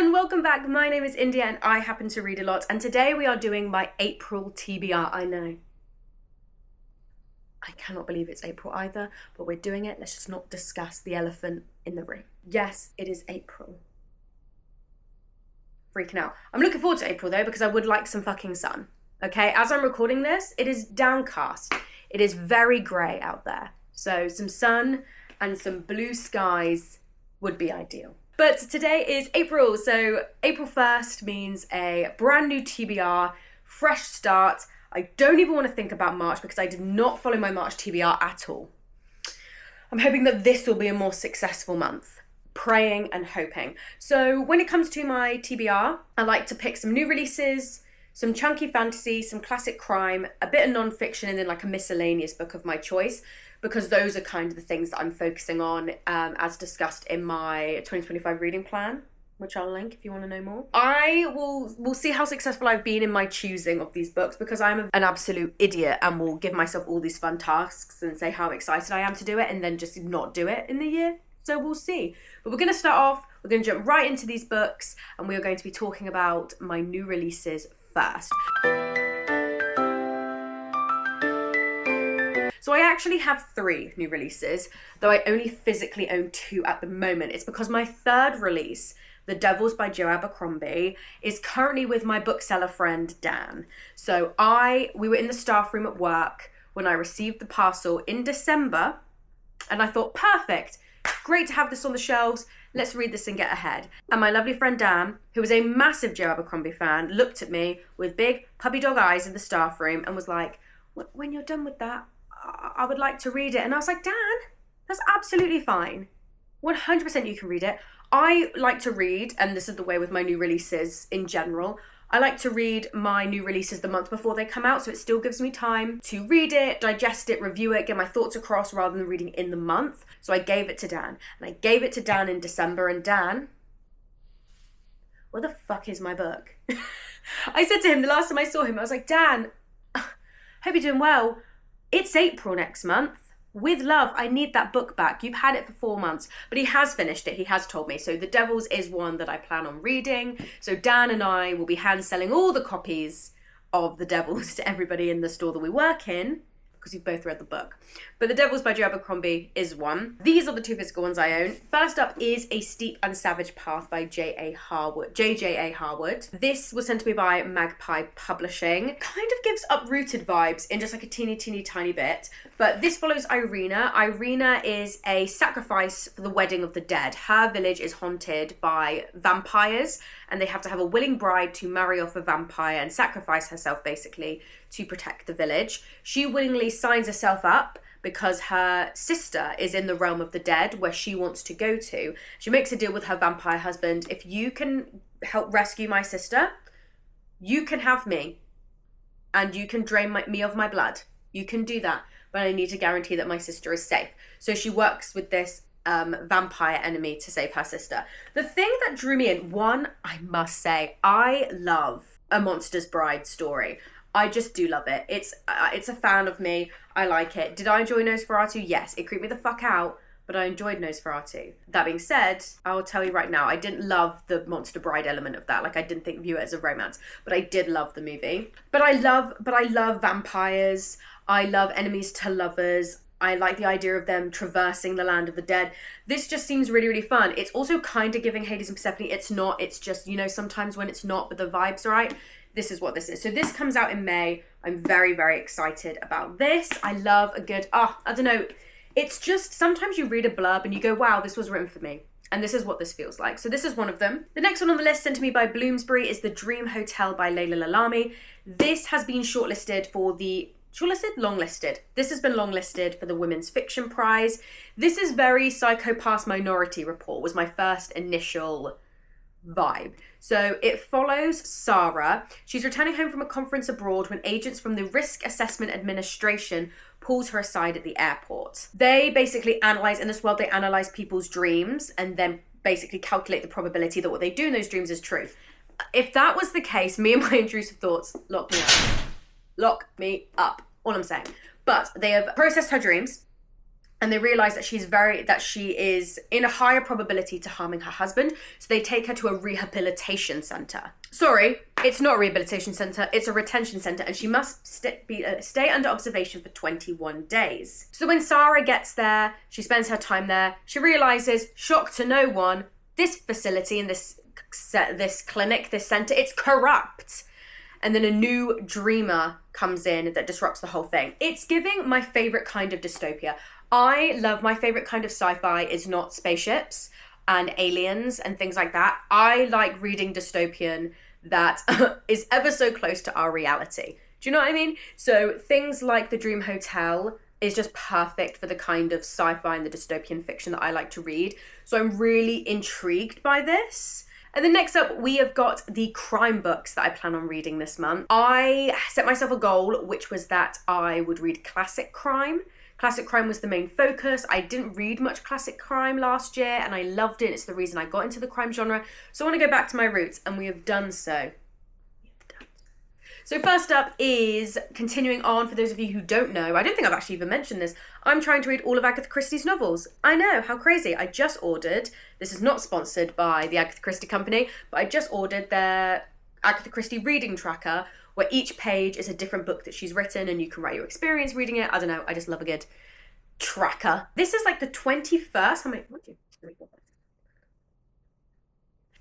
and welcome back. My name is India and I happen to read a lot, and today we are doing my April TBR. I know. I cannot believe it's April either, but we're doing it. Let's just not discuss the elephant in the room. Yes, it is April. Freaking out. I'm looking forward to April though, because I would like some fucking sun. Okay, as I'm recording this, it is downcast. It is very grey out there. So some sun and some blue skies would be ideal. But today is April, so April 1st means a brand new TBR, fresh start. I don't even want to think about March because I did not follow my March TBR at all. I'm hoping that this will be a more successful month. Praying and hoping. So when it comes to my TBR, I like to pick some new releases, some chunky fantasy, some classic crime, a bit of non-fiction, and then like a miscellaneous book of my choice, because those are kind of the things that I'm focusing on as discussed in my 2025 reading plan, which I'll link if you want to know more. We'll see how successful I've been in my choosing of these books, because I'm an absolute idiot and will give myself all these fun tasks and say how excited I am to do it and then just not do it in the year. So we'll see. But we're going to start off, we're going to jump right into these books, and we are going to be talking about my new releases first. So I actually have 3 new releases, though I only physically own 2 at the moment. It's because my third release, The Devils by Joe Abercrombie, is currently with my bookseller friend Dan. So we were in the staff room at work when I received the parcel in December, and I thought, perfect, great to have this on the shelves. Let's read this and get ahead. And my lovely friend Dan, who is a massive Joe Abercrombie fan, looked at me with big puppy dog eyes in the staff room and was like, when you're done with that, I would like to read it. And I was like, Dan, that's absolutely fine. 100% you can read it. I like to read, and this is the way with my new releases in general, I like to read my new releases the month before they come out, so it still gives me time to read it, digest it, review it, get my thoughts across rather than reading in the month. So I gave it to Dan. And I gave it to Dan in December, and Dan, where the fuck is my book? I said to him the last time I saw him, I was like, Dan, hope you're doing well. It's April next month. With love, I need that book back. You've had it for 4 months. But he has finished it. He has told me. So The Devils is one that I plan on reading. So Dan and I will be hand selling all the copies of The Devils to everybody in the store that we work in, because we've both read the book. But The Devils by Joe Abercrombie is one. These are the 2 physical ones I own. First up is A Steep and Savage Path by J.J.A. Harwood. This was sent to me by Magpie Publishing. Kind of gives Uprooted vibes in just like a teeny tiny bit. But this follows Irina. Irina is a sacrifice for the wedding of the dead. Her village is haunted by vampires, and they have to have a willing bride to marry off a vampire and sacrifice herself basically to protect the village. She willingly signs herself up because her sister is in the realm of the dead where she wants to go to. She makes a deal with her vampire husband. If you can help rescue my sister, you can have me and you can drain me of my blood. You can do that, but I need to guarantee that my sister is safe. So she works with this vampire enemy to save her sister. The thing that drew me in, one, I must say, I love a Monster's Bride story. I just do love it. It's a fan of me. I like it. Did I enjoy Nosferatu? Yes. It creeped me the fuck out, but I enjoyed Nosferatu. That being said, I will tell you right now, I didn't love the Monster Bride element of that. Like, I didn't view it as a romance, but I did love the movie. But I love vampires. I love enemies to lovers. I like the idea of them traversing the land of the dead. This just seems really fun. It's also kind of giving Hades and Persephone. It's not. It's just, sometimes when it's not, but the vibe's right. This is what this is. So this comes out in May. I'm very excited about this. I love a good, I don't know. It's just, sometimes you read a blurb and you go, wow, this was written for me. And this is what this feels like. So this is one of them. The next one on the list, sent to me by Bloomsbury, is The Dream Hotel by Layla Lalami. This has been longlisted. This has been longlisted for the Women's Fiction Prize. This is very Psycho Pass Minority Report, was my first initial vibe. So it follows Sarah. She's returning home from a conference abroad when agents from the Risk Assessment Administration pulls her aside at the airport. They basically analyze, in this world, they analyze people's dreams and then basically calculate the probability that what they do in those dreams is true. If that was the case, me and my intrusive thoughts, lock me up. Lock me up. All I'm saying. But they have processed her dreams. and they realize that she is in a higher probability to harming her husband. So they take her to a rehabilitation center. Sorry, it's not a rehabilitation center, it's a retention center, and she must stay under observation for 21 days. So when Sarah gets there, she spends her time there, she realizes, shock to no one, this facility and this clinic, this center, it's corrupt. And then a new dreamer comes in that disrupts the whole thing. It's giving my favorite kind of dystopia. My favorite kind of sci-fi is not spaceships and aliens and things like that. I like reading dystopian that is ever so close to our reality. Do you know what I mean? So things like The Dream Hotel is just perfect for the kind of sci-fi and the dystopian fiction that I like to read. So I'm really intrigued by this. And then next up, we have got the crime books that I plan on reading this month. I set myself a goal, which was that I would read classic crime. Classic crime was the main focus. I didn't read much classic crime last year and I loved it. It's the reason I got into the crime genre. So I want to go back to my roots, and we have done so. So first up is continuing on, for those of you who don't know, I don't think I've actually even mentioned this, I'm trying to read all of Agatha Christie's novels. I know, how crazy. I just ordered, this is not sponsored by the Agatha Christie company, but I just ordered their Agatha Christie reading tracker, where each page is a different book that she's written and you can write your experience reading it. I don't know, I just love a good tracker. This is like the 21st,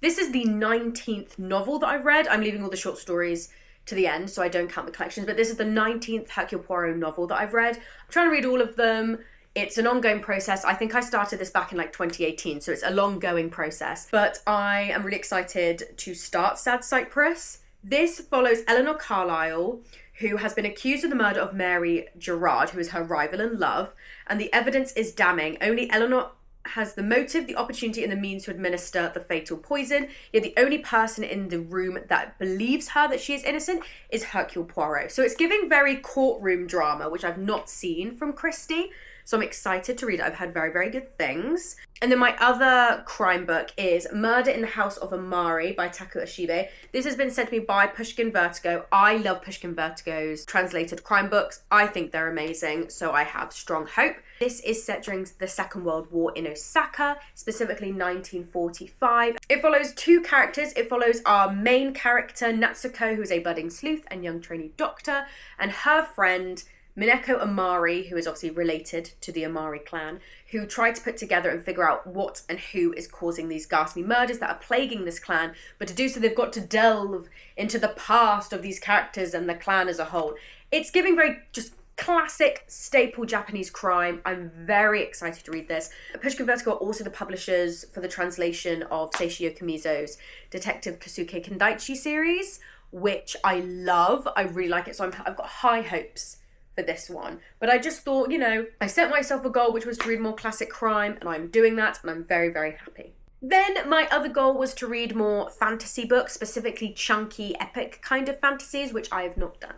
This is the 19th novel that I've read. I'm leaving all the short stories to the end, so I don't count the collections, but this is the 19th Hercule Poirot novel that I've read. I'm trying to read all of them. It's an ongoing process. I think I started this back in like 2018, so it's a long-going process. But I am really excited to start Sad Cypress. This follows Eleanor Carlisle, who has been accused of the murder of Mary Gerard, who is her rival in love, and the evidence is damning. Only Eleanor has the motive, the opportunity, and the means to administer the fatal poison. Yet the only person in the room that believes her that she is innocent is Hercule Poirot. So it's giving very courtroom drama, which I've not seen from Christie. So I'm excited to read it. I've heard very, very good things. And then my other crime book is Murder in the House of Amari by Taku Ashibe. This has been sent to me by Pushkin Vertigo. I love Pushkin Vertigo's translated crime books. I think they're amazing, so I have strong hope. This is set during the Second World War in Osaka, specifically 1945. It follows two characters. It follows our main character, Natsuko, who is a budding sleuth and young trainee doctor, and her friend, Mineko Amari, who is obviously related to the Amari clan, who tried to put together and figure out what and who is causing these ghastly murders that are plaguing this clan. But to do so, they've got to delve into the past of these characters and the clan as a whole. It's giving very just classic staple Japanese crime. I'm very excited to read this. Pushkin Vertigo are also the publishers for the translation of Seishio Kamizo's Detective Kosuke Kendaichi series, which I love. I really like it, so I've got high hopes for this one. But I just thought, I set myself a goal, which was to read more classic crime, and I'm doing that, and I'm very, very happy. Then my other goal was to read more fantasy books, specifically chunky, epic kind of fantasies, which I have not done.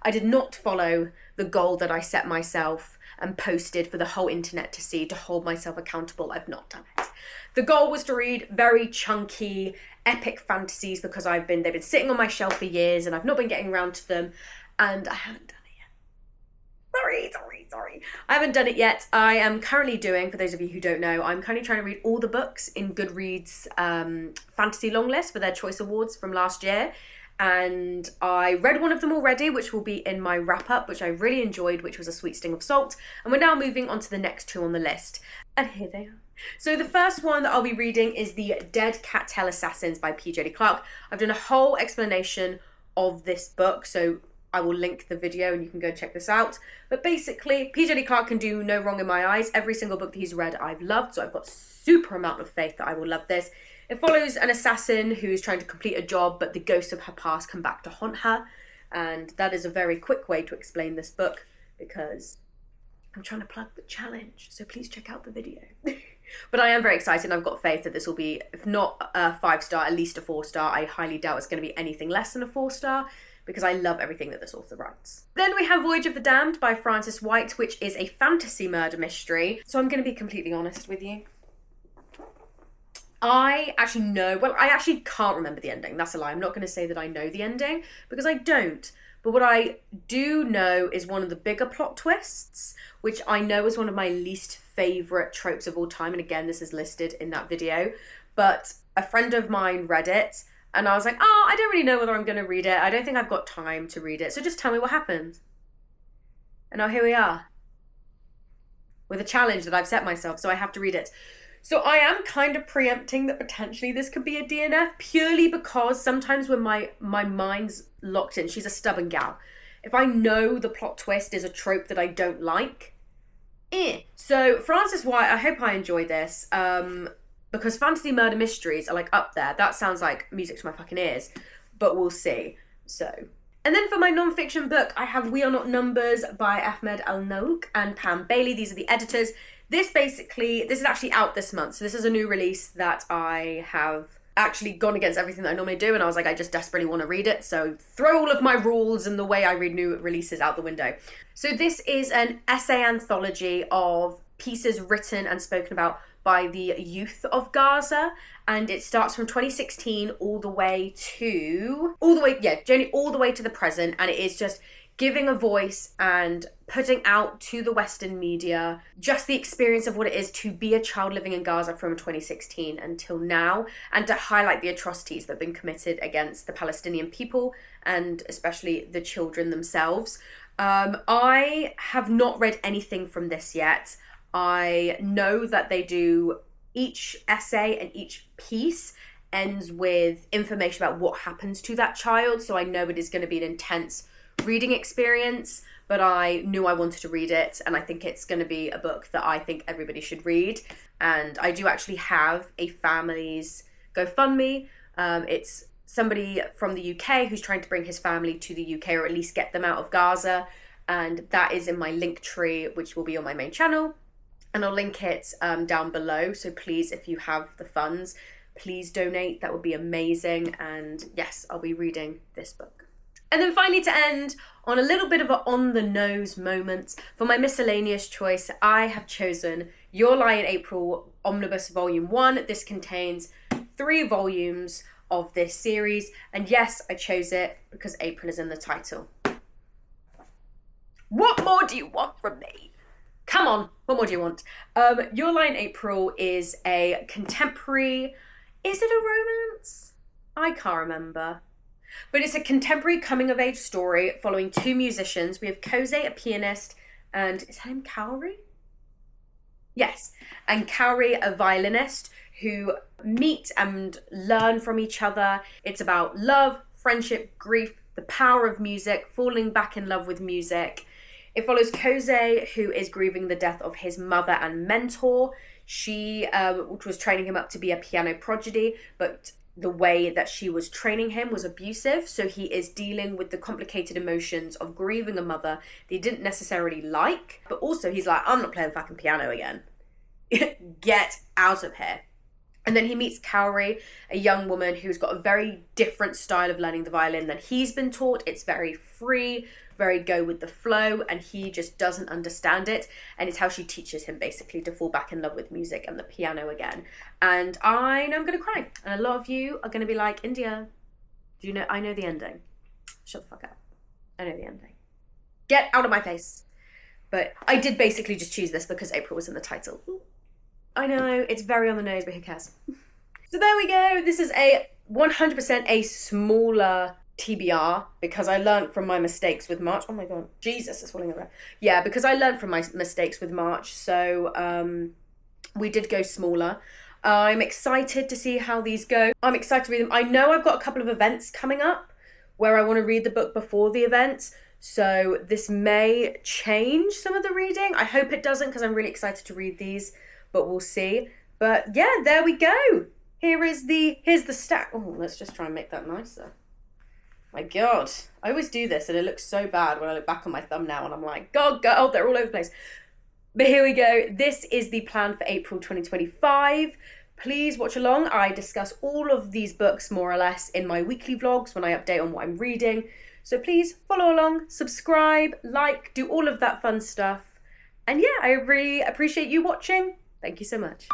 I did not follow the goal that I set myself and posted for the whole internet to see, to hold myself accountable. I've not done it. The goal was to read very chunky, epic fantasies because they've been sitting on my shelf for years and I've not been getting around to them, and I haven't done it yet. Sorry. I haven't done it yet. I am currently doing, for those of you who don't know, I'm currently trying to read all the books in Goodreads fantasy long list for their choice awards from last year. And I read one of them already, which will be in my wrap-up, which I really enjoyed, which was A Sweet Sting of Salt. And we're now moving on to the next two on the list. And here they are. So the first one that I'll be reading is The Dead Cattail Assassins by P.J.D. Clark. I've done a whole explanation of this book, so I will link the video and you can go check this out. But basically, P.J.D. Clark can do no wrong in my eyes. Every single book that he's read, I've loved, so I've got super amount of faith that I will love this. It follows an assassin who is trying to complete a job, but the ghosts of her past come back to haunt her. And that is a very quick way to explain this book, because I'm trying to plug the challenge, so please check out the video. But I am very excited, and I've got faith that this will be, if not a 5-star, at least a 4-star. I highly doubt it's going to be anything less than a 4-star, because I love everything that this author writes. Then we have Voyage of the Damned by Frances White, which is a fantasy murder mystery. So I'm going to be completely honest with you. I actually know, well, I actually can't remember the ending. That's a lie. I'm not going to say that I know the ending because I don't. But what I do know is one of the bigger plot twists, which I know is one of my least favourite tropes of all time. And again, this is listed in that video. But a friend of mine read it and I was like, oh, I don't really know whether I'm going to read it. I don't think I've got time to read it. So just tell me what happened. And now here we are with a challenge that I've set myself. So I have to read it. So I am kind of preempting that potentially this could be a DNF purely because sometimes when my mind's locked in, she's a stubborn gal. If I know the plot twist is a trope that I don't like, So Frances White, I hope I enjoy this because fantasy murder mysteries are like up there. That sounds like music to my fucking ears, but we'll see. So, and then for my non-fiction book, I have We Are Not Numbers by Ahmed Al-Nouk and Pam Bailey. These are the editors. This is actually out this month. So this is a new release that I have actually gone against everything that I normally do. And I was like, I just desperately want to read it. So throw all of my rules and the way I read new releases out the window. So this is an essay anthology of pieces written and spoken about by the youth of Gaza. And it starts from 2016 all the way to the present. And it is just giving a voice and putting out to the Western media just the experience of what it is to be a child living in Gaza from 2016 until now, and to highlight the atrocities that have been committed against the Palestinian people and especially the children themselves. I have not read anything from this yet. I know that they do each essay and each piece ends with information about what happens to that child, so I know it is going to be an intense reading experience, but I knew I wanted to read it, and I think it's going to be a book that I think everybody should read. And I do actually have a family's GoFundMe. It's somebody from the UK who's trying to bring his family to the UK, or at least get them out of Gaza, and that is in my link tree, which will be on my main channel, and I'll link it down below. So please, if you have the funds, please donate. That would be amazing. And yes, I'll be reading this book. And then finally, to end on a little bit of an on-the-nose moment, for my miscellaneous choice, I have chosen Your Lie in April Omnibus Volume 1. This contains 3 volumes of this series. And yes, I chose it because April is in the title. What more do you want from me? Come on, what more do you want? Your Lie in April is a contemporary... Is it a romance? I can't remember. But it's a contemporary coming-of-age story following 2 musicians. We have Kose, a pianist, and is her name Cowrie? Yes, and Cowrie, a violinist, who meet and learn from each other. It's about love, friendship, grief, the power of music, falling back in love with music. It follows Kose, who is grieving the death of his mother and mentor. She was training him up to be a piano prodigy, but the way that she was training him was abusive, so he is dealing with the complicated emotions of grieving a mother that he didn't necessarily like, but also he's like, I'm not playing fucking piano again. Get out of here. And then he meets Cowrie, a young woman who's got a very different style of learning the violin than he's been taught. It's very free, very go with the flow, and he just doesn't understand it. And it's how she teaches him basically to fall back in love with music and the piano again. And I know I'm going to cry. And a lot of you are going to be like, India, do you know, I know the ending. Shut the fuck up. I know the ending. Get out of my face. But I did basically just choose this because April was in the title. I know, it's very on the nose, but who cares? So there we go. This is a 100% a smaller TBR because I learned from my mistakes with March. Oh my God, Jesus, it's falling over. Yeah, because I learned from my mistakes with March. So we did go smaller. I'm excited to see how these go. I'm excited to read them. I know I've got a couple of events coming up where I want to read the book before the event. So this may change some of the reading. I hope it doesn't because I'm really excited to read these. But we'll see. But yeah, there we go. Here's the stack. Oh, let's just try and make that nicer. My God, I always do this and it looks so bad when I look back on my thumbnail and I'm like, God, they're all over the place. But here we go. This is the plan for April 2025. Please watch along. I discuss all of these books more or less in my weekly vlogs when I update on what I'm reading. So please follow along, subscribe, like, do all of that fun stuff. And yeah, I really appreciate you watching. Thank you so much.